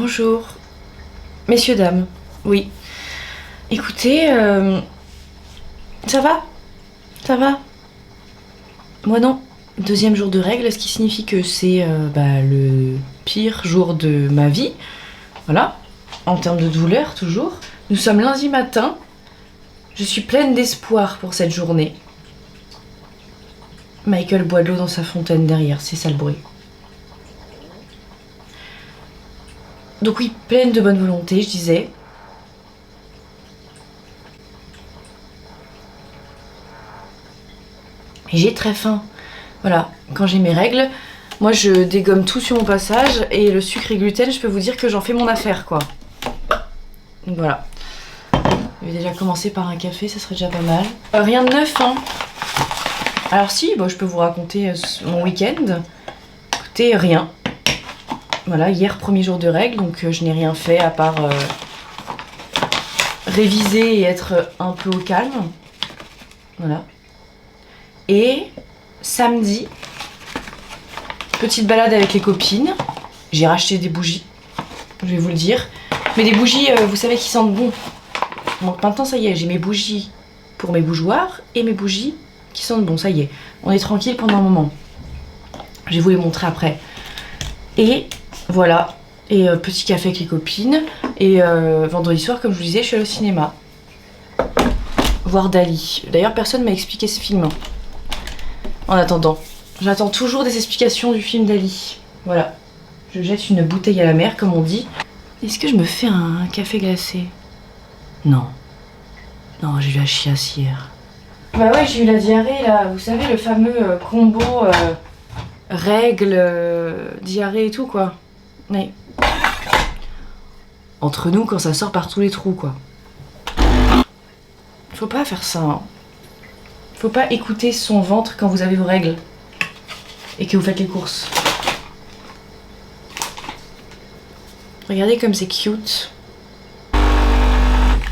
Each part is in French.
Bonjour. Messieurs, dames. Oui. Écoutez, ça va? Ça va? Moi non. Deuxième jour de règle, ce qui signifie que c'est le pire jour de ma vie. Voilà. En termes de douleur, toujours. Nous sommes lundi matin. Je suis pleine d'espoir pour cette journée. Michael boit de l'eau dans sa fontaine derrière, c'est ça le bruit. Donc oui, pleine de bonne volonté, je disais. Et j'ai très faim. Voilà, quand j'ai mes règles, moi je dégomme tout sur mon passage et le sucre et gluten, je peux vous dire que j'en fais mon affaire, quoi. Donc voilà. Je vais déjà commencer par un café, ça serait déjà pas mal. Rien de neuf, hein. Alors si, je peux vous raconter mon week-end. Écoutez, rien. Voilà, hier, premier jour de règle, donc je n'ai rien fait à part réviser et être un peu au calme. Voilà. Et samedi, petite balade avec les copines. J'ai racheté des bougies, je vais vous le dire. Mais des bougies, vous savez, qui sentent bon. Donc maintenant, ça y est, j'ai mes bougies pour mes bougeoirs et mes bougies qui sentent bon, ça y est. On est tranquille pendant un moment. Je vais vous les montrer après. Et voilà. Et petit café avec les copines. Et vendredi soir, comme je vous disais, je suis allée au cinéma. Voir Dali. D'ailleurs, personne m'a expliqué ce film. En attendant, j'attends toujours des explications du film Dali. Voilà. Je jette une bouteille à la mer, comme on dit. Est-ce que je me fais un café glacé? Non. Non, j'ai eu la chiasse hier. Bah ouais, j'ai eu la diarrhée là. Vous savez, le fameux combo règles, diarrhée et tout, quoi. Oui. Entre nous, quand ça sort par tous les trous, quoi. Faut pas faire ça, hein. Faut pas écouter son ventre quand vous avez vos règles et que vous faites les courses. Regardez comme c'est cute.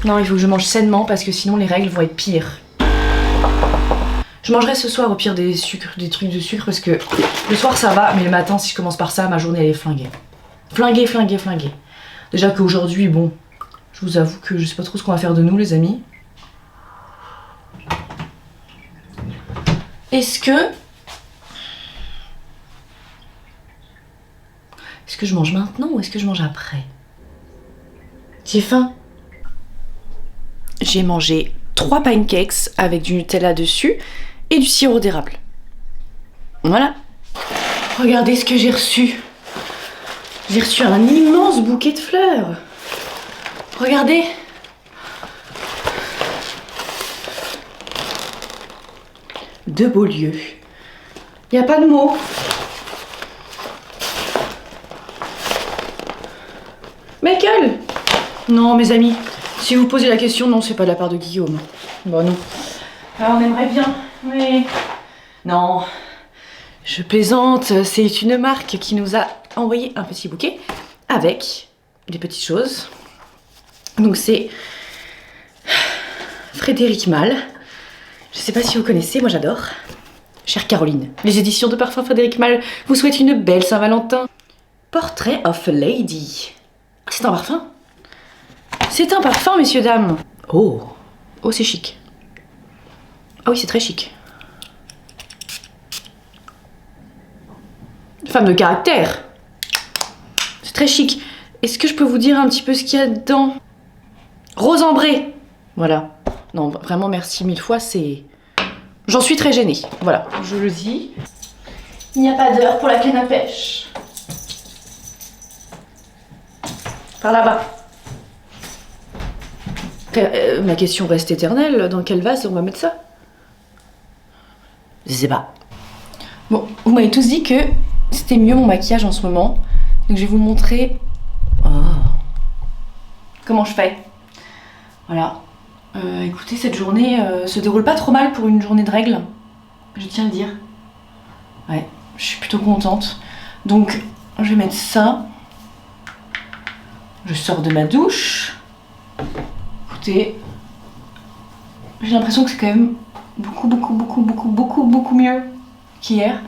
Non, il faut que je mange sainement parce que sinon les règles vont être pires. Je mangerai ce soir au pire des trucs de sucre parce que le soir ça va, mais le matin si je commence par ça, ma journée elle est flinguée. Flinguée. Déjà qu'aujourd'hui, bon, je vous avoue que je sais pas trop ce qu'on va faire de nous les amis. Est-ce que je mange maintenant ou est-ce que je mange après? J'ai faim. J'ai mangé 3 pancakes avec du Nutella dessus et du sirop d'érable. Voilà. Regardez ce que j'ai reçu. J'ai reçu un immense bouquet de fleurs. Regardez. De Beaulieu. Il n'y a pas de mots. Michael! Non, mes amis, si vous posez la question, non, c'est pas de la part de Guillaume. Bon, non. Alors, on aimerait bien, mais... Non, je plaisante, c'est une marque qui nous a envoyé un petit bouquet avec des petites choses. Donc, c'est Frédéric Malle. Je sais pas si vous connaissez, moi j'adore. Chère Caroline, les éditions de parfum Frédéric Malle vous souhaitent une belle Saint-Valentin. Portrait of a Lady. C'est un parfum. C'est un parfum, messieurs, dames. Oh, c'est chic. Ah oui, c'est très chic. Femme de caractère. C'est très chic. Est-ce que je peux vous dire un petit peu ce qu'il y a dedans? Rose ambrée. Voilà. Non, vraiment, merci 1000 fois, c'est... J'en suis très gênée. Voilà, je le dis. Il n'y a pas d'heure pour la canne à pêche. Par là-bas. Ma question reste éternelle. Dans quel vase on va mettre ça? Je sais pas. Bon, vous m'avez tous dit que c'était mieux mon maquillage en ce moment. Donc je vais vous montrer... Oh. Comment je fais. Voilà. Écoutez, cette journée se déroule pas trop mal pour une journée de règles. Je tiens à le dire. Ouais, je suis plutôt contente. Donc, je vais mettre ça. Je sors de ma douche. Écoutez, j'ai l'impression que c'est quand même beaucoup mieux qu'hier.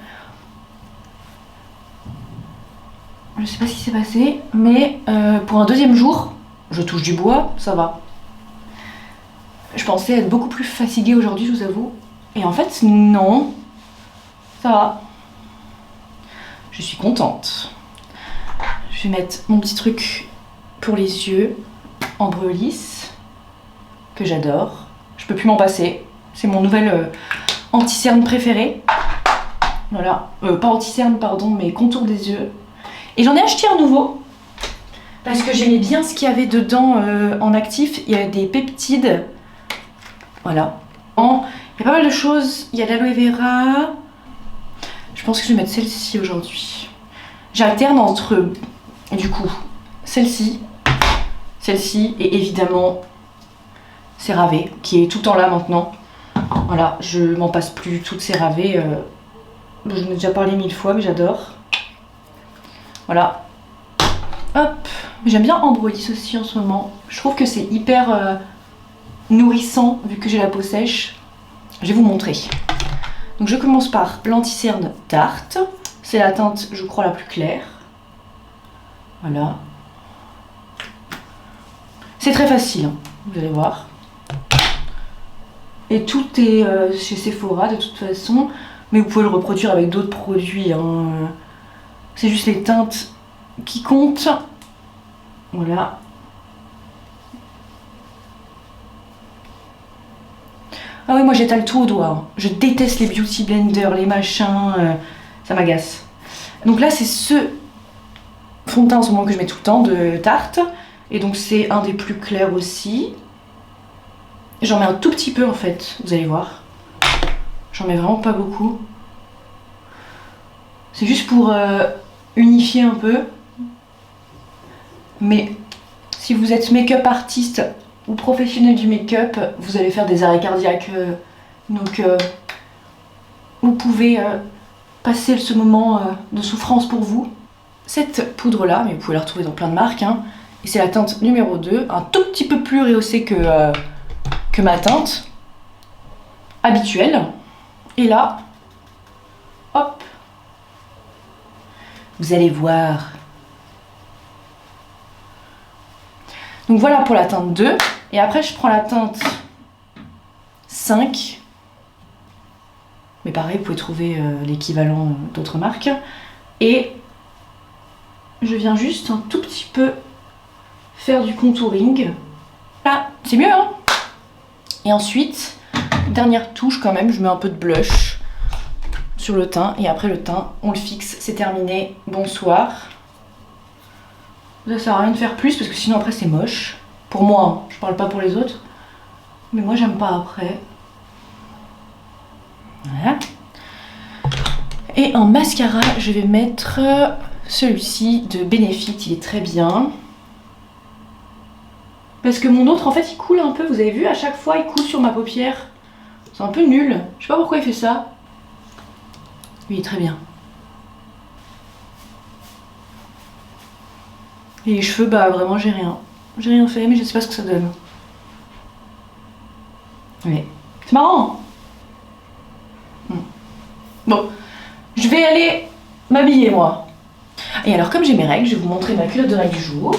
Je sais pas ce qui s'est passé, mais pour un deuxième jour, je touche du bois, ça va. Je pensais être beaucoup plus fatiguée aujourd'hui, je vous avoue. Et en fait, non. Ça va. Je suis contente. Je vais mettre mon petit truc pour les yeux en Breulis, que j'adore. Je peux plus m'en passer. C'est mon nouvel anti-cerne préféré. Voilà. Pas anti-cerne, pardon, mais contour des yeux. Et j'en ai acheté un nouveau. Parce que j'aimais bien ce qu'il y avait dedans en actif. Il y a des peptides. Voilà. Il y a pas mal de choses. Il y a de l'aloe vera. Je pense que je vais mettre celle-ci aujourd'hui. J'alterne entre, du coup, celle-ci et évidemment CeraVe, qui est tout le temps là maintenant. Voilà, je m'en passe plus toutes CeraVe. Je vous en ai déjà parlé 1000 fois, mais j'adore. Voilà. Hop. J'aime bien Ambrolis aussi en ce moment. Je trouve que c'est hyper nourrissant vu que j'ai la peau sèche. Je vais vous montrer. Donc je commence par l'anti-cerne Tarte. C'est la teinte, je crois, la plus claire. Voilà. C'est très facile, hein, vous allez voir. Et tout est chez Sephora de toute façon. Mais vous pouvez le reproduire avec d'autres produits. Hein. C'est juste les teintes qui comptent. Voilà. Ah oui, moi j'étale tout au doigt. Hein. Je déteste les beauty blenders, les machins. Ça m'agace. Donc là, c'est ce fond de teint en ce moment que je mets tout le temps de Tarte. Et donc c'est un des plus clairs aussi. J'en mets un tout petit peu en fait, vous allez voir. J'en mets vraiment pas beaucoup. C'est juste pour unifier un peu. Mais si vous êtes make-up artiste ou professionnel du make-up, vous allez faire des arrêts cardiaques. Donc vous pouvez passer ce moment de souffrance pour vous. Cette poudre là, mais vous pouvez la retrouver dans plein de marques, hein, et c'est la teinte numéro 2, un tout petit peu plus rehaussée que ma teinte habituelle. Et là, hop, vous allez voir. Donc voilà pour la teinte 2. Et après, je prends la teinte 5. Mais pareil, vous pouvez trouver l'équivalent d'autres marques. Et je viens juste un tout petit peu faire du contouring. Là, c'est mieux, hein? Et ensuite, dernière touche quand même, je mets un peu de blush sur le teint. Et après le teint, on le fixe, c'est terminé. Bonsoir. Ça sert à rien de faire plus parce que sinon après c'est moche. Pour moi, hein. Je parle pas pour les autres. Mais moi j'aime pas après. Voilà. Et en mascara, je vais mettre celui-ci de Benefit, il est très bien. Parce que mon autre, en fait, il coule un peu, vous avez vu, à chaque fois, il coule sur ma paupière. C'est un peu nul. Je sais pas pourquoi il fait ça. Lui, il est très bien. Et les cheveux, bah vraiment, j'ai rien. J'ai rien fait, mais je sais pas ce que ça donne. Ouais. C'est marrant. Bon, je vais aller m'habiller, moi. Et alors, comme j'ai mes règles, je vais vous montrer ma culotte de règles du jour.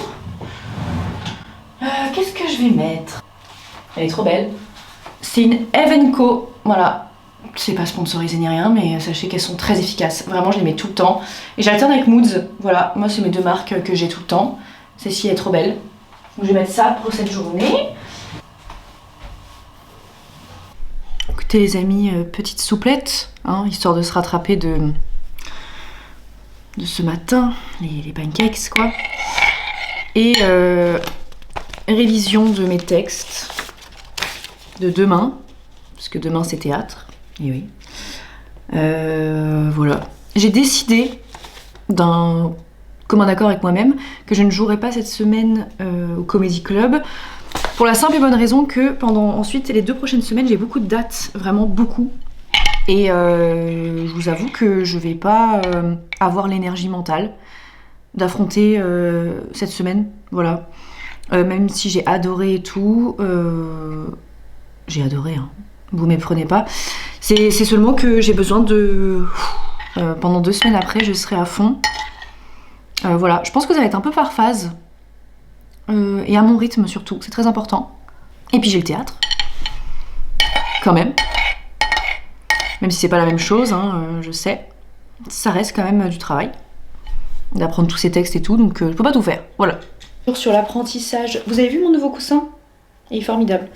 Qu'est-ce que je vais mettre? Elle est trop belle. C'est une Evenco, voilà. C'est pas sponsorisé ni rien, mais sachez qu'elles sont très efficaces. Vraiment, je les mets tout le temps. Et j'alterne avec Moods. Voilà, moi, c'est mes deux marques que j'ai tout le temps. Celle-ci est trop belle. Donc, je vais mettre ça pour cette journée. Écoutez, les amis, petite souplette, hein, histoire de se rattraper de ce matin. Les pancakes, quoi. Et révision de mes textes de demain. Parce que demain, c'est théâtre. Et oui. Voilà. J'ai décidé, d'un commun accord avec moi-même, que je ne jouerai pas cette semaine au Comedy Club. Pour la simple et bonne raison que pendant ensuite les 2 prochaines semaines, j'ai beaucoup de dates, vraiment beaucoup. Et je vous avoue que je vais pas avoir l'énergie mentale d'affronter cette semaine. Voilà. Même si j'ai adoré et tout. J'ai adoré, hein. Vous méprenez pas. C'est seulement que j'ai besoin de... pendant 2 semaines après, je serai à fond. Voilà, je pense que ça va être un peu par phase. Et à mon rythme surtout, c'est très important. Et puis j'ai le théâtre. Quand même. Même si c'est pas la même chose, hein, je sais. Ça reste quand même du travail. D'apprendre tous ces textes et tout, donc je peux pas tout faire. Voilà. Sur l'apprentissage. Vous avez vu mon nouveau coussin? Il est formidable.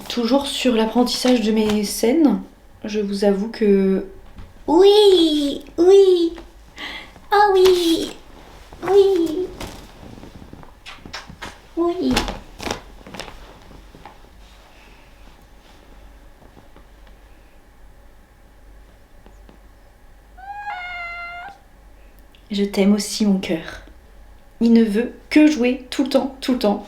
Toujours sur l'apprentissage de mes scènes, je vous avoue que... Oui, oui, ah oui, oui, oui. Je t'aime aussi, mon cœur. Il ne veut que jouer tout le temps,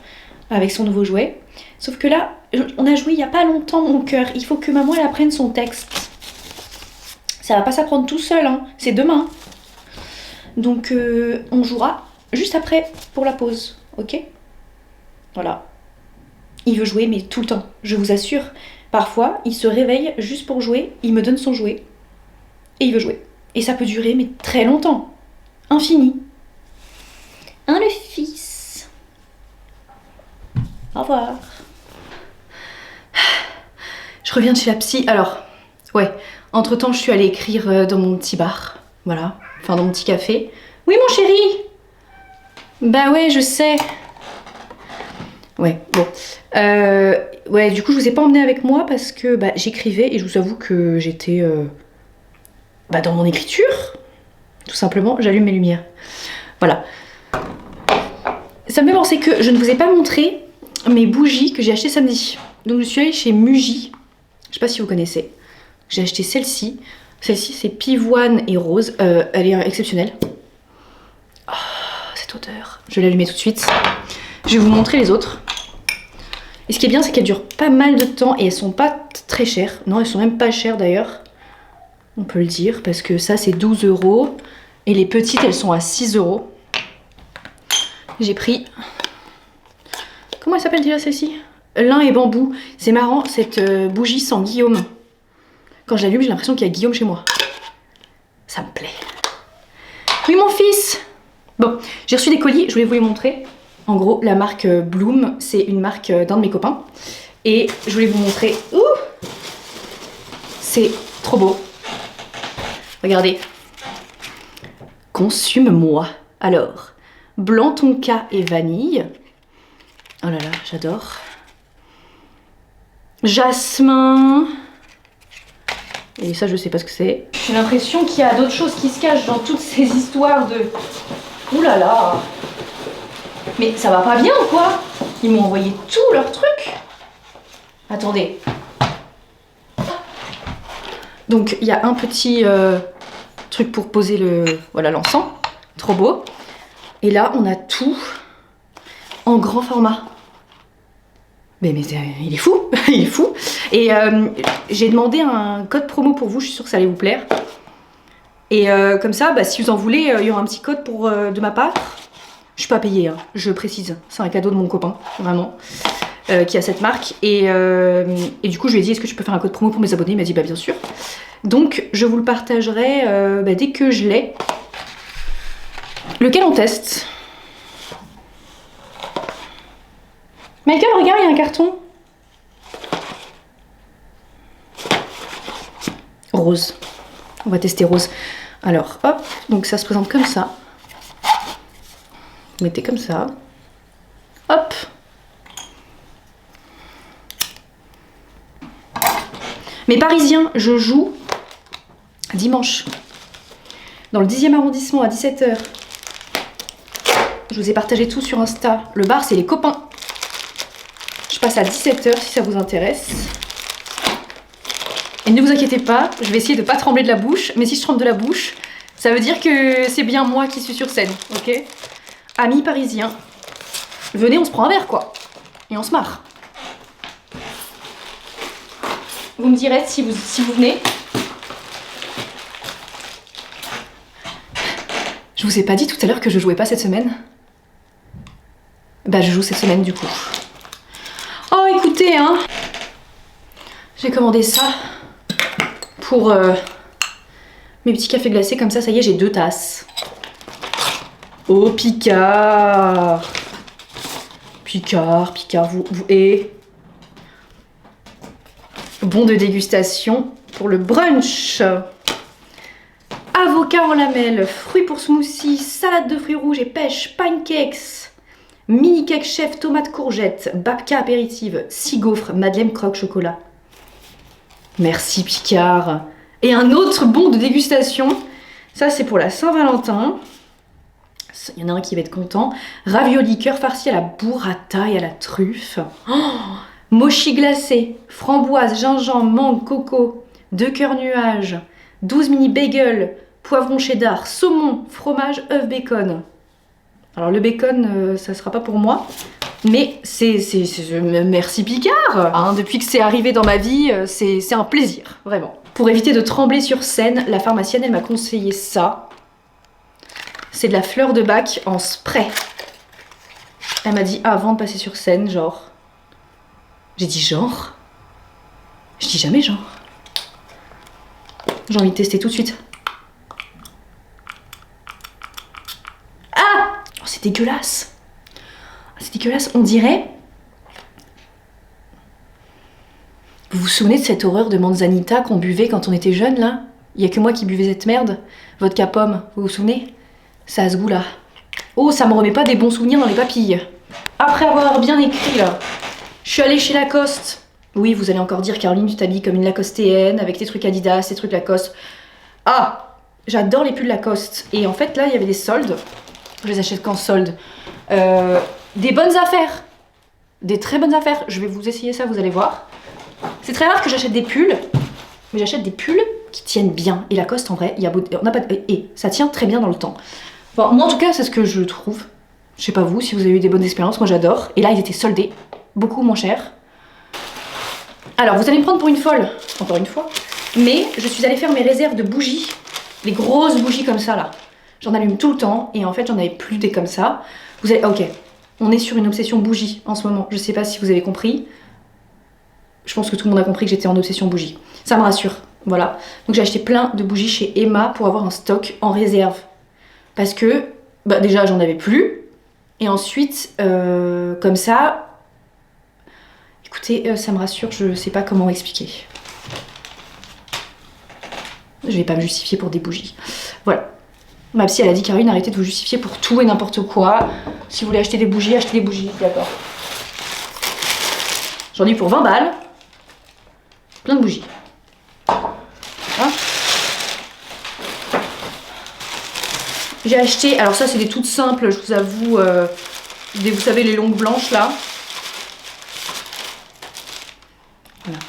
avec son nouveau jouet. Sauf que là, on a joué il n'y a pas longtemps, mon cœur. Il faut que maman elle apprenne son texte. Ça va pas s'apprendre tout seul, hein. C'est demain. Donc on jouera juste après pour la pause, ok? Voilà. Il veut jouer, mais tout le temps, je vous assure. Parfois, il se réveille juste pour jouer, il me donne son jouet, et il veut jouer. Et ça peut durer, mais très longtemps. Infini. Hein, le fils? Au revoir. Je reviens de chez la psy. Alors, ouais, entre-temps, je suis allée écrire dans mon petit bar. Voilà, enfin dans mon petit café. Oui, mon chéri? Bah ouais, je sais. Ouais, bon. Ouais, du coup, je vous ai pas emmené avec moi parce que bah, j'écrivais et je vous avoue que j'étais dans mon écriture. Tout simplement, j'allume mes lumières. Voilà. Ça me fait penser que je ne vous ai pas montré mes bougies que j'ai achetées samedi. Donc je suis allée chez Muji. Je sais pas si vous connaissez. J'ai acheté celle-ci. Celle-ci, c'est pivoine et rose. Elle est exceptionnelle. Oh, cette odeur. Je vais l'allumer tout de suite. Je vais vous montrer les autres. Et ce qui est bien, c'est qu'elles durent pas mal de temps et elles sont pas très chères. Non, elles sont même pas chères d'ailleurs. On peut le dire, parce que ça, c'est 12 €. Et les petites, elles sont à 6 €. J'ai pris... Comment elle s'appelle déjà celle-ci? Lin et bambou. C'est marrant, cette bougie sans Guillaume. Quand je l'allume, j'ai l'impression qu'il y a Guillaume chez moi. Ça me plaît. Oui, mon fils! Bon, j'ai reçu des colis, je voulais vous les montrer. En gros, la marque Bloom, c'est une marque d'un de mes copains. Et je voulais vous montrer... Ouh! C'est trop beau. Regardez. Consume-moi. Alors, blanc tonka et vanille. Oh là là, j'adore. Jasmin. Et ça, je sais pas ce que c'est. J'ai l'impression qu'il y a d'autres choses qui se cachent dans toutes ces histoires de... Ouh là là. Mais ça va pas bien ou quoi? Ils m'ont envoyé tous leurs trucs. Attendez. Donc, il y a un petit truc pour poser le... Voilà, l'encens. Trop beau. Et là, on a tout en grand format. Mais il est fou. Il est fou. Et j'ai demandé un code promo pour vous. Je suis sûre que ça allait vous plaire. Et comme ça, bah, si vous en voulez, il y aura un petit code pour, de ma part. Je suis pas payée, hein, je précise. C'est un cadeau de mon copain, vraiment, qui a cette marque. Et du coup, je lui ai dit, est-ce que je peux faire un code promo pour mes abonnés? Il m'a dit, bah bien sûr. Donc, je vous le partagerai dès que je l'ai. Lequel on teste? Michael, regarde, il y a un carton. Rose. On va tester rose. Alors, hop, donc ça se présente comme ça. Vous mettez comme ça. Hop. Mais Parisien, je joue dimanche. Dans le 10e arrondissement à 17 h. Je vous ai partagé tout sur Insta. Le bar, c'est les copains. Je passe à 17 h si ça vous intéresse. Et ne vous inquiétez pas, je vais essayer de ne pas trembler de la bouche. Mais si je tremble de la bouche, ça veut dire que c'est bien moi qui suis sur scène. Ok? Amis parisiens, venez, on se prend un verre, quoi. Et on se marre. Vous me direz si vous venez. Je vous ai pas dit tout à l'heure que je jouais pas cette semaine? Bah, je joue cette semaine, du coup. Oh, écoutez, hein. J'ai commandé ça pour mes petits cafés glacés. Comme ça y est, j'ai 2 tasses. Oh, Picard. Picard, vous et bon de dégustation pour le brunch. Avocat en lamelles, fruits pour smoothie, salade de fruits rouges et pêche, pancakes, mini cake chef, tomate courgette, babka apéritive, 6 gaufres, madeleine croque chocolat. Merci Picard. Et un autre bon de dégustation, ça c'est pour la Saint-Valentin. Il y en a un qui va être content. Ravioli cœur farci à la burrata et à la truffe. Oh, mochi glacé, framboise, gingembre, mangue, coco, 2 cœurs nuages, 12 mini bagels, poivron cheddar, saumon, fromage, œuf bacon. Alors le bacon, ça sera pas pour moi, mais merci Picard, hein, depuis que c'est arrivé dans ma vie, c'est un plaisir, vraiment. Pour éviter de trembler sur scène, la pharmacienne, elle m'a conseillé ça. C'est de la fleur de bac en spray. Elle m'a dit avant de passer sur scène, genre. J'ai dit genre. Je dis jamais genre. J'ai envie de tester tout de suite. Ah, oh, c'est dégueulasse. C'est dégueulasse, on dirait. Vous vous souvenez de cette horreur de manzanita qu'on buvait quand on était jeune là? Il y a que moi qui buvais cette merde. Vodka pomme, vous vous souvenez? Ça a ce goût-là. Oh, ça me remet pas des bons souvenirs dans les papilles. Après avoir bien écrit là, je suis allée chez Lacoste. Oui, vous allez encore dire, Caroline, tu t'habilles comme une Lacostéenne avec tes trucs Adidas, tes trucs Lacoste. Ah, j'adore les pulls Lacoste. Et en fait, là, il y avait des soldes. Je les achète qu'en solde. Des bonnes affaires. Des très bonnes affaires. Je vais vous essayer ça, vous allez voir. C'est très rare que j'achète des pulls. Mais j'achète des pulls qui tiennent bien. Et Lacoste, en vrai, on n'a pas de... Et ça tient très bien dans le temps. Bon, moi, en tout cas, c'est ce que je trouve. Je sais pas vous, si vous avez eu des bonnes expériences. Moi, j'adore. Et là, ils étaient soldés. Beaucoup moins chers. Alors, vous allez me prendre pour une folle. Encore une fois. Mais je suis allée faire mes réserves de bougies. Les grosses bougies comme ça, là. J'en allume tout le temps. Et en fait, j'en avais plus des comme ça. Vous allez... Ok. On est sur une obsession bougie en ce moment. Je sais pas si vous avez compris. Je pense que tout le monde a compris que j'étais en obsession bougie. Ça me rassure. Voilà. Donc j'ai acheté plein de bougies chez Emma pour avoir un stock en réserve. Parce que, bah déjà, j'en avais plus. Et ensuite, comme ça... Écoutez, ça me rassure, je sais pas comment expliquer. Je vais pas me justifier pour des bougies. Voilà. Ma psy, elle a dit, Caroline, arrêtez de vous justifier pour tout et n'importe quoi. Si vous voulez acheter des bougies, achetez des bougies. D'accord. J'en ai eu pour 20 balles. Plein de bougies. Hein, j'ai acheté, alors ça c'est des toutes simples, je vous avoue, vous savez les longues blanches là. Voilà.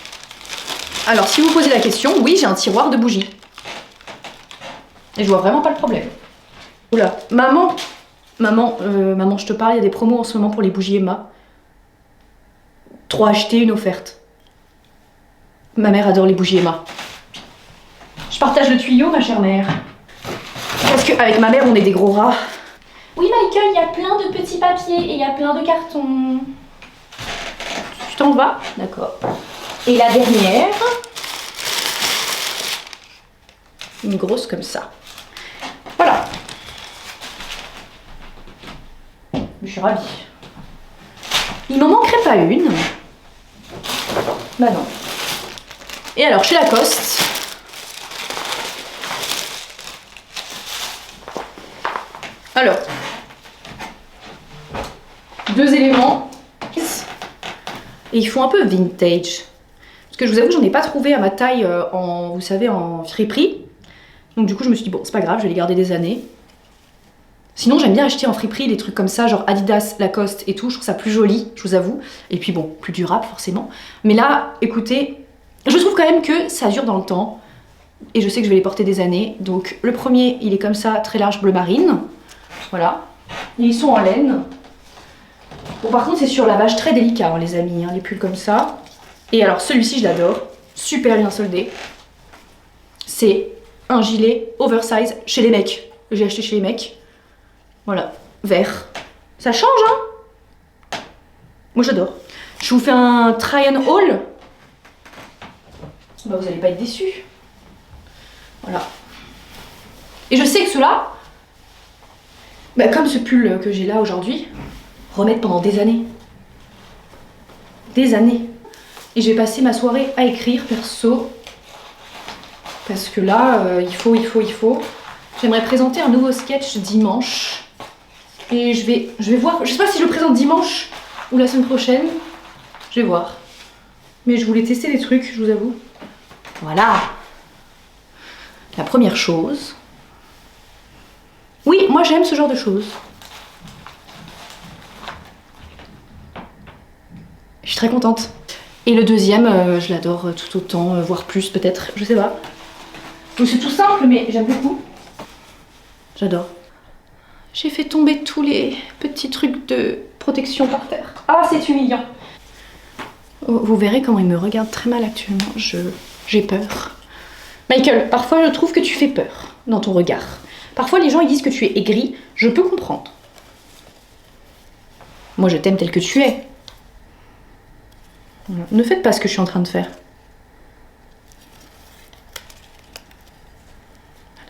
Alors si vous posez la question, oui j'ai un tiroir de bougies. Et je vois vraiment pas le problème. Oula, maman, je te parle, il y a des promos en ce moment pour les bougies Emma. 3 achetés, une offerte. Ma mère adore les bougies Emma. Je partage le tuyau, ma chère mère. Parce qu'avec ma mère, on est des gros rats. Oui, Michael, il y a plein de petits papiers et il y a plein de cartons. Tu t'en vas? D'accord. Et la dernière. Une grosse comme ça. Voilà. Je suis ravie. Il m'en manquerait pas une. Bah non. Et alors, chez Lacoste, alors, 2 éléments, et ils font un peu vintage. Parce que je vous avoue, j'en ai pas trouvé à ma taille vous savez, en friperie. Donc du coup, je me suis dit, bon, c'est pas grave, je vais les garder des années. Sinon, j'aime bien acheter en friperie des trucs comme ça, genre Adidas, Lacoste et tout. Je trouve ça plus joli, je vous avoue. Et puis bon, plus durable forcément. Mais là, écoutez, je trouve quand même que ça dure dans le temps. Et je sais que je vais les porter des années. Donc le premier, il est comme ça, très large, bleu marine. Voilà. Et ils sont en laine. Bon, par contre, c'est sur lavage très délicat, hein, les amis, hein, les pulls comme ça. Et alors, celui-ci, je l'adore. Super bien soldé. C'est un gilet oversize chez les mecs. J'ai acheté chez les mecs. Voilà, vert. Ça change, hein? Moi, j'adore. Je vous fais un try and haul. Bah, vous allez pas être déçus. Voilà. Et je sais que ceux-là, Bah, comme ce pull que j'ai là aujourd'hui, remettre pendant des années. Des années. Et je vais passer ma soirée à écrire perso. Parce que là, il faut. J'aimerais présenter un nouveau sketch dimanche. Et je vais voir. Je sais pas si je le présente dimanche ou la semaine prochaine. Je vais voir. Mais je voulais tester des trucs, je vous avoue. Voilà. La première chose. Oui, moi j'aime ce genre de choses. Je suis très contente. Et le deuxième, je l'adore tout autant, voire plus peut-être, je sais pas. Donc c'est tout simple, mais j'aime beaucoup. J'adore. J'ai fait tomber tous les petits trucs de protection par terre. Ah, c'est humiliant. Vous verrez comment il me regarde très mal actuellement. J'ai peur. Michael, parfois je trouve que tu fais peur dans ton regard. Parfois les gens ils disent que tu es aigri, je peux comprendre. Moi je t'aime tel que tu es. Ne faites pas ce que je suis en train de faire.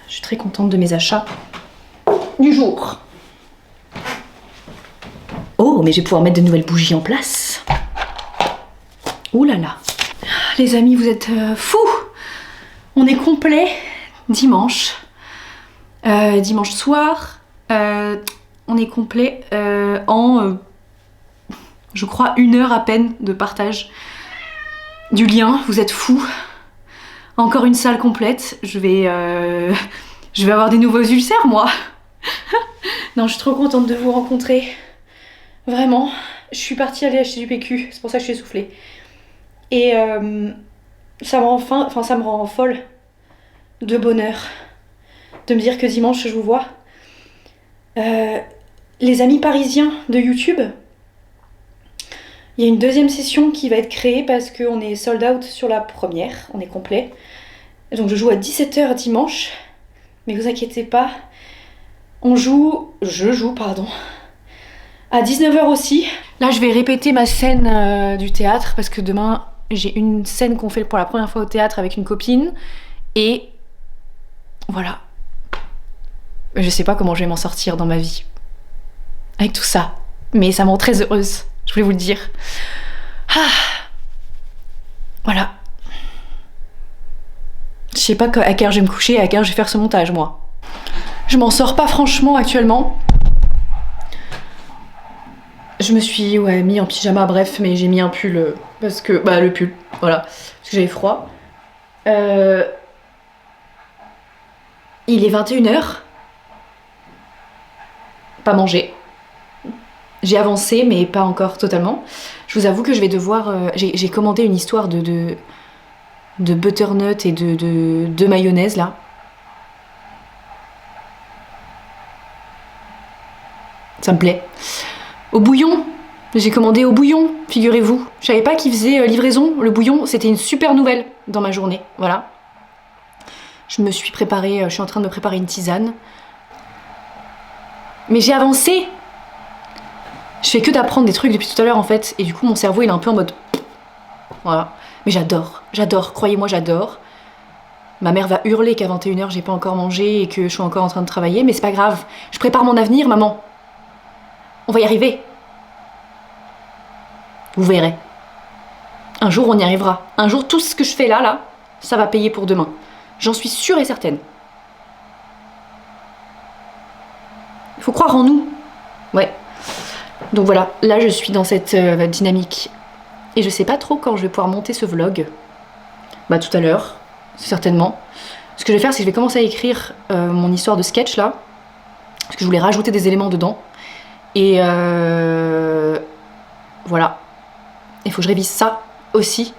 Je suis très contente de mes achats du jour. Oh, mais je vais pouvoir mettre de nouvelles bougies en place. Ouh là là. Les amis, vous êtes fous. On est complet dimanche. Dimanche soir. On est complet en... je crois 1 heure à peine de partage du lien. Vous êtes fous. Encore une salle complète. Je vais avoir des nouveaux ulcères, moi. Non, je suis trop contente de vous rencontrer. Vraiment. Je suis partie aller acheter du PQ. C'est pour ça que je suis essoufflée. Et ça me rend folle de bonheur de me dire que dimanche je vous vois. Les amis parisiens de YouTube, il y a une deuxième session qui va être créée parce qu'on est sold out sur la première, on est complet. Donc je joue à 17h dimanche, mais vous inquiétez pas, je joue à 19h aussi. Là je vais répéter ma scène du théâtre parce que demain j'ai une scène qu'on fait pour la première fois au théâtre avec une copine et voilà. Je sais pas comment je vais m'en sortir dans ma vie avec tout ça, mais ça me rend très heureuse, je voulais vous le dire. Ah. Voilà. Je sais pas à quelle heure je vais me coucher et à quelle heure je vais faire ce montage, moi. Je m'en sors pas franchement actuellement. Je me suis mis en pyjama, bref, mais j'ai mis un pull parce que... Bah le pull, voilà, parce que j'avais froid. Il est 21h. Pas mangé. J'ai avancé, mais pas encore totalement. Je vous avoue que je vais devoir... j'ai commandé une histoire de butternut et de mayonnaise, là. Ça me plaît. Au bouillon. J'ai commandé au bouillon, figurez-vous. Je savais pas qu'ils faisaient livraison. Le bouillon, c'était une super nouvelle dans ma journée. Voilà. Je me suis préparée... je suis en train de me préparer une tisane. Mais j'ai avancé. Je fais que d'apprendre des trucs depuis tout à l'heure en fait. Et du coup mon cerveau il est un peu en mode... Voilà. Mais j'adore, croyez-moi j'adore. Ma mère va hurler qu'à 21h j'ai pas encore mangé et que je suis encore en train de travailler. Mais c'est pas grave. Je prépare mon avenir maman. On va y arriver. Vous verrez. Un jour on y arrivera. Un jour tout ce que je fais là, ça va payer pour demain. J'en suis sûre et certaine. Il faut croire en nous. Ouais. Donc voilà, là je suis dans cette dynamique. Et je sais pas trop quand je vais pouvoir monter ce vlog. Bah tout à l'heure, certainement. Ce que je vais faire, c'est que je vais commencer à écrire mon histoire de sketch là. Parce que je voulais rajouter des éléments dedans. Et voilà. Il faut que je révise ça aussi.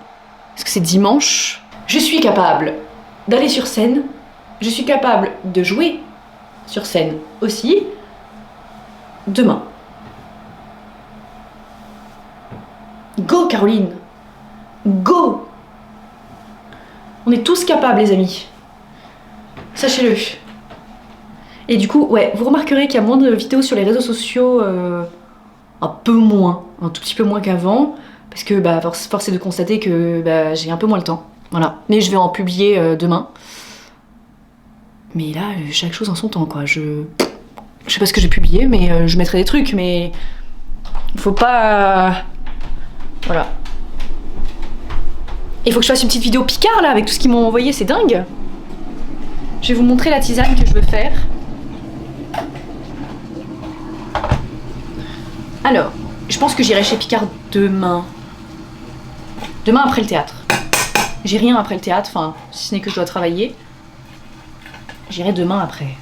Parce que c'est dimanche. Je suis capable d'aller sur scène. Je suis capable de jouer sur scène aussi. Demain. Go Caroline. Go. On est tous capables les amis. Sachez-le. Et du coup, ouais, vous remarquerez qu'il y a moins de vidéos sur les réseaux sociaux, un peu moins, un tout petit peu moins qu'avant, parce que bah, force est de constater que bah, j'ai un peu moins le temps. Voilà. Mais je vais en publier demain. Mais là, chaque chose en son temps, quoi. Je sais pas ce que j'ai publié, mais je mettrai des trucs, mais faut pas... Voilà. Il faut que je fasse une petite vidéo Picard là avec tout ce qu'ils m'ont envoyé, c'est dingue. Je vais vous montrer la tisane que je veux faire. Alors, je pense que j'irai chez Picard demain. Demain après le théâtre. J'ai rien après le théâtre, enfin, si ce n'est que je dois travailler. J'irai demain après.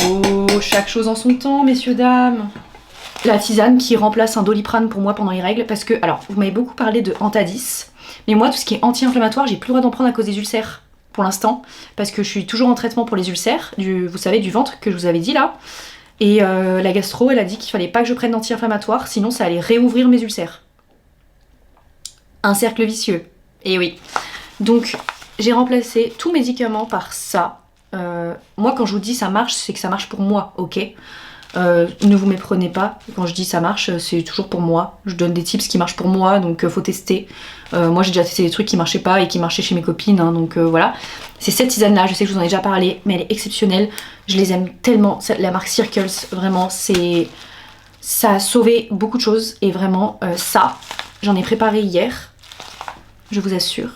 Oh, chaque chose en son temps, messieurs, dames. La tisane qui remplace un Doliprane pour moi pendant les règles, parce que, alors, vous m'avez beaucoup parlé de Antadis, mais moi, tout ce qui est anti-inflammatoire, j'ai plus le droit d'en prendre à cause des ulcères, pour l'instant, parce que je suis toujours en traitement pour les ulcères, vous savez, du ventre, que je vous avais dit là. Et la gastro, elle a dit qu'il fallait pas que je prenne d'anti-inflammatoire, sinon ça allait réouvrir mes ulcères. Un cercle vicieux. Et oui. Donc, j'ai remplacé tout médicament par ça. Moi, quand je vous dis ça marche, c'est que ça marche pour moi, ok. Ne vous méprenez pas. Quand je dis ça marche, c'est toujours pour moi. Je donne des tips qui marchent pour moi, donc faut tester. Moi, j'ai déjà testé des trucs qui marchaient pas et qui marchaient chez mes copines, hein, donc voilà. C'est cette tisane-là, je sais que je vous en ai déjà parlé, mais elle est exceptionnelle. Je les aime tellement. La marque Circles, vraiment, ça a sauvé beaucoup de choses. Et vraiment, ça, j'en ai préparé hier. Je vous assure,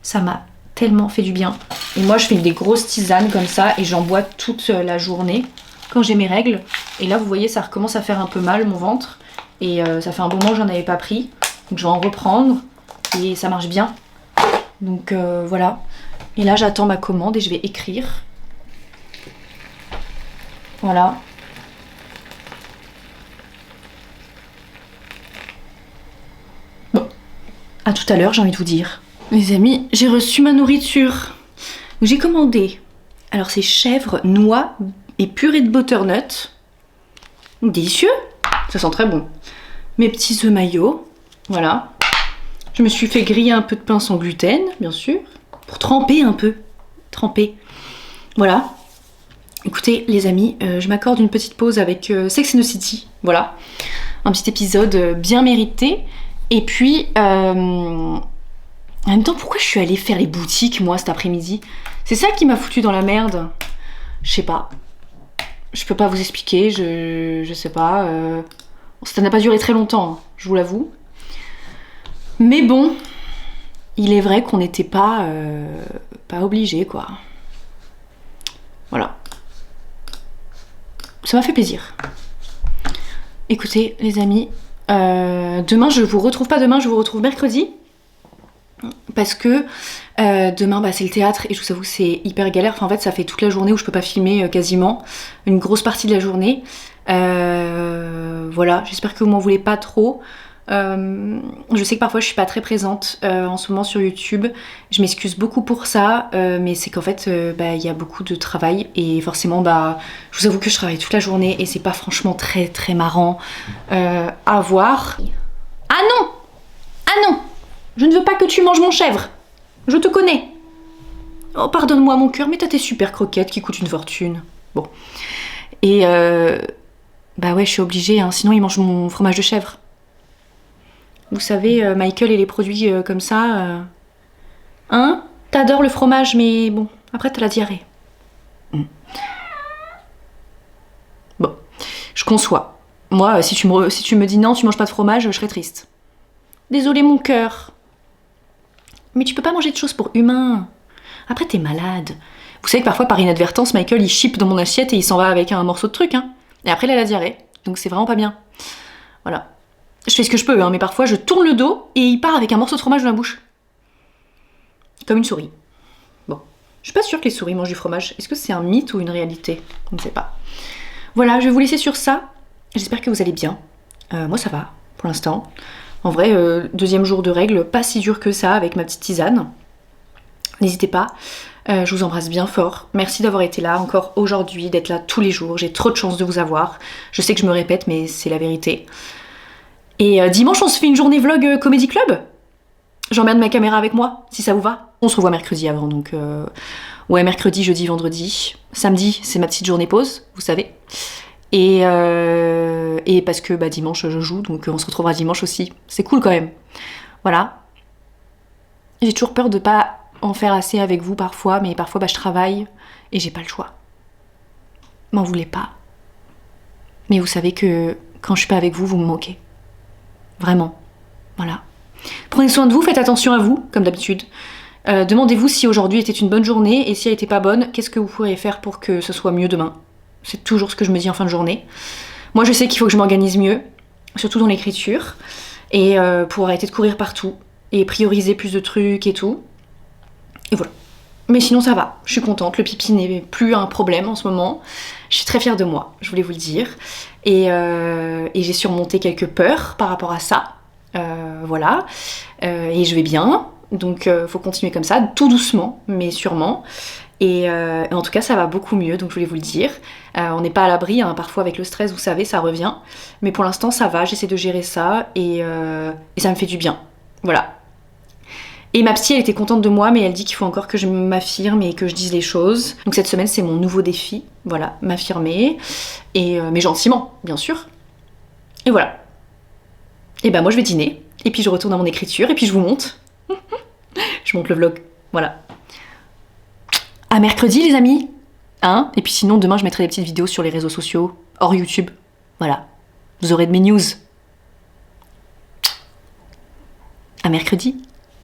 ça m'a tellement fait du bien. Et moi, je fais des grosses tisanes comme ça et j'en bois toute la journée quand j'ai mes règles. Et là, vous voyez, ça recommence à faire un peu mal, mon ventre. Et ça fait un moment que j'en avais pas pris. Donc je vais en reprendre. Et ça marche bien. Donc voilà. Et là, j'attends ma commande et je vais écrire. Voilà. Bon. À tout à l'heure, j'ai envie de vous dire. Les amis, j'ai reçu ma nourriture. J'ai commandé. Alors, c'est chèvre, noix et purée de butternut. Délicieux. Ça sent très bon. Mes petits œufs maillots. Voilà. Je me suis fait griller un peu de pain sans gluten, bien sûr. Pour tremper un peu. Tremper. Voilà. Écoutez, les amis, je m'accorde une petite pause avec Sex and the City. Voilà. Un petit épisode bien mérité. Et puis, en même temps, pourquoi je suis allée faire les boutiques, moi, cet après-midi? C'est ça qui m'a foutu dans la merde. Je sais pas. Je peux pas vous expliquer, je sais pas. Ça n'a pas duré très longtemps, hein, je vous l'avoue. Mais bon, il est vrai qu'on n'était pas obligé, quoi. Voilà. Ça m'a fait plaisir. Écoutez, les amis, demain, je vous retrouve pas demain, je vous retrouve mercredi. Parce que demain, bah, c'est le théâtre et je vous avoue, c'est hyper galère. Enfin, en fait, ça fait toute la journée où je peux pas filmer quasiment. Une grosse partie de la journée. Voilà, j'espère que vous m'en voulez pas trop. Je sais que parfois je suis pas très présente en ce moment sur YouTube. Je m'excuse beaucoup pour ça, mais c'est qu'en fait, il y a beaucoup de travail et forcément, je vous avoue que je travaille toute la journée et c'est pas franchement très très marrant à voir. Ah non! Ah non! Je ne veux pas que tu manges mon chèvre. Je te connais. Oh, pardonne-moi mon cœur, mais t'as tes super croquettes qui coûtent une fortune. Bon. Et bah ouais, je suis obligée, hein, sinon il mange mon fromage de chèvre. Vous savez, Michael et les produits comme ça... Hein? T'adores le fromage, mais bon, après t'as la diarrhée. Bon, je conçois. Moi, si tu me dis non, tu manges pas de fromage, je serais triste. Désolée mon cœur. Mais tu peux pas manger de choses pour humains. Après t'es malade. Vous savez que parfois par inadvertance, Michael il chipe dans mon assiette et il s'en va avec un morceau de truc, hein. Et après il a la diarrhée. Donc c'est vraiment pas bien. Voilà. Je fais ce que je peux, hein, mais parfois je tourne le dos et il part avec un morceau de fromage dans la bouche. Comme une souris. Bon. Je suis pas sûre que les souris mangent du fromage. Est-ce que c'est un mythe ou une réalité? Je ne sais pas. Voilà, je vais vous laisser sur ça. J'espère que vous allez bien. Moi ça va, pour l'instant. En vrai, deuxième jour de règles, pas si dur que ça avec ma petite tisane. N'hésitez pas. Je vous embrasse bien fort. Merci d'avoir été là encore aujourd'hui, d'être là tous les jours. J'ai trop de chance de vous avoir. Je sais que je me répète, mais c'est la vérité. Et dimanche, on se fait une journée vlog Comedy Club. J'emmène ma caméra avec moi, si ça vous va. On se revoit mercredi avant, donc... Ouais, mercredi, jeudi, vendredi. Samedi, c'est ma petite journée pause, vous savez. Et parce que dimanche, je joue, donc on se retrouvera dimanche aussi. C'est cool quand même. Voilà. J'ai toujours peur de pas en faire assez avec vous parfois, mais parfois je travaille et j'ai pas le choix. m'en voulez pas. Mais vous savez que quand je suis pas avec vous, vous me manquez. Vraiment. Voilà. Prenez soin de vous, faites attention à vous, comme d'habitude. Demandez-vous si aujourd'hui était une bonne journée et si elle était pas bonne, qu'est-ce que vous pourriez faire pour que ce soit mieux demain. C'est toujours ce que je me dis en fin de journée. Moi je sais qu'il faut que je m'organise mieux, surtout dans l'écriture, et pour arrêter de courir partout, et prioriser plus de trucs et tout. Et voilà. Mais sinon ça va, je suis contente, le pipi n'est plus un problème en ce moment. Je suis très fière de moi, je voulais vous le dire. Et j'ai surmonté quelques peurs par rapport à ça. Voilà. Et je vais bien, donc faut continuer comme ça, tout doucement, mais sûrement. Et en tout cas ça va beaucoup mieux, donc je voulais vous le dire. On n'est pas à l'abri, hein, parfois avec le stress, vous savez, ça revient. Mais pour l'instant ça va, j'essaie de gérer ça et ça me fait du bien. Voilà. Et ma psy, elle était contente de moi, mais elle dit qu'il faut encore que je m'affirme et que je dise les choses. Donc cette semaine, c'est mon nouveau défi, voilà, m'affirmer, et mais gentiment, bien sûr. Et voilà. Et ben moi, je vais dîner, et puis je retourne à mon écriture, et puis je vous monte. Je monte le vlog, voilà. À mercredi, les amis, hein. Et puis sinon, demain, je mettrai des petites vidéos sur les réseaux sociaux, hors YouTube, voilà. Vous aurez de mes news. À mercredi.